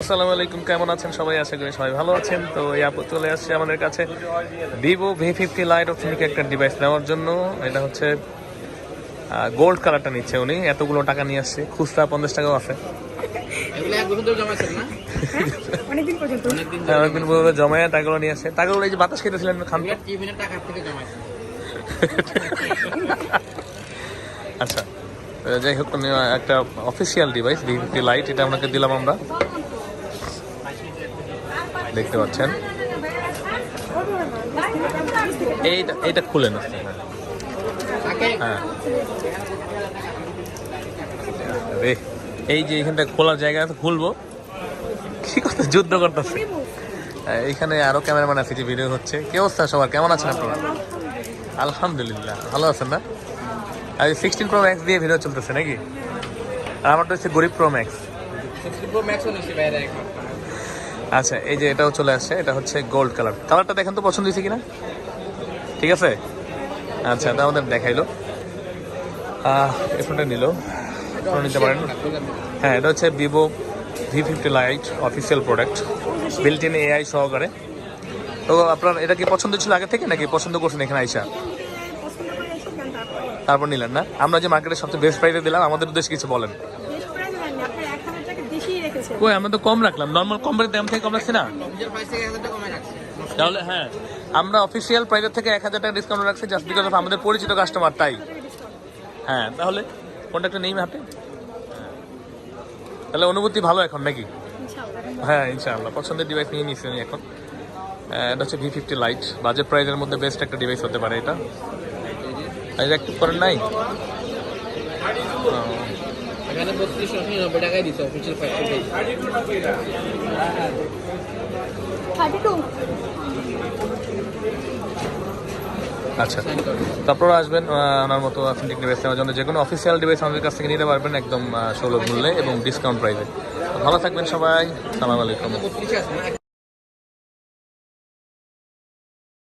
আসসালামু আলাইকুম, কেমন আছেন সবাই? আশা করি সবাই ভালো আছেন। তো এই আপু চলে আসছে আমাদের কাছে ভিভো V50 লাইট অপশনিক একটা ডিভাইস নেওয়ার জন্য। এটা হচ্ছে গোল্ড কালারটা নিচ্ছে উনি, এতগুলো টাকা নিয়ে আসছে, খুচরা 50 টাকাও আছে। অনেকদিন পর্যন্ত অনেকদিন পরে জমায় টাকাগুলো নিয়ে আসছে। টাকাগুলো এই যে বাতাস খেতেছিলেন খান তো। আচ্ছা, যাই হোক, একটা অফিসিয়াল ডিভাইস V50 লাইট, এটা আপনাকে দিলাম আমরা, দেখতে পাচ্ছেন। এইটা খুলে না, হ্যাঁ রে, এই যে এখানটা খোলার জায়গা আছে, খুলবো কি কথা, যুদ্ধ করতেছে। এইখানে আরো ক্যামেরাম্যান আছে যে ভিডিও হচ্ছে। কি অবস্থা সবার, কেমন আছেন আপনারা? আলহামদুলিল্লাহ ভালো আছেন না? আর 16 Pro Max দিয়ে ভিডিও চলতেছে নাকি? আর আমারটা হচ্ছে গরিব Pro Max। আচ্ছা, এই যে এটাও চলে আসছে, এটা হচ্ছে গোল্ড কালার। কালারটা দেখেন তো পছন্দ হয়েছে কিনা, ঠিক আছে? আচ্ছা, এটা আমাদের দেখাইলো, এফোনটা নিল, নিতে পারেন। হ্যাঁ, এটা হচ্ছে Vivo V50 light official product, built in AI সহকারে। তো আপনার এটা কি পছন্দ ছিল আগে থেকে, নাকি পছন্দ করছেন এখানে আইসা তারপর নিলেন? না, আমরা যে মার্কেটে সবচেয়ে বেস্ট প্রাইসে দিলাম, আমাদের উদ্দেশ্যে কিছু বলেন। কই, আমরা তো কম রাখলাম, নর্মাল কোম্পানির দাম থেকে কম রাখছি না? তাহলে হ্যাঁ, আমরা অফিসিয়াল প্রাইসের থেকে 1000 টাকা ডিসকাউন্ট রাখছি, জাস্ট বিকজ অফ আমাদের পরিচিত কাস্টমার, তাই। হ্যাঁ, তাহলে কোনটা একটা নেই হাতে, তাহলে অনুভূতি ভালো এখন নাকি? হ্যাঁ ইনশাআল্লাহ, পছন্দের ডিভাইস নিয়ে নিচ্ছি আমি এখন। এটা হচ্ছে V50 লাইট, বাজেট প্রাইসের মধ্যে বেস্ট একটা ডিভাইস হতে পারে এটা। অ্যাক্টিভ করেন নাই? এখানে 3290 টাকায় দিচ্ছে অফিসিয়াল ফ্যাক্টরি। আচ্ছা, তারপর আসবেন ওনার মতো অথেন্টিক ডিভাইস নেওয়ার জন্য। যে কোনো অফিসিয়াল ডিভাইস আমাদের কাছ থেকে নিতে পারবেন একদম সুলভ মূল্যে এবং ডিসকাউন্ট প্রাইসে। ভালো থাকবেন সবাই, সালাম আলাইকুম।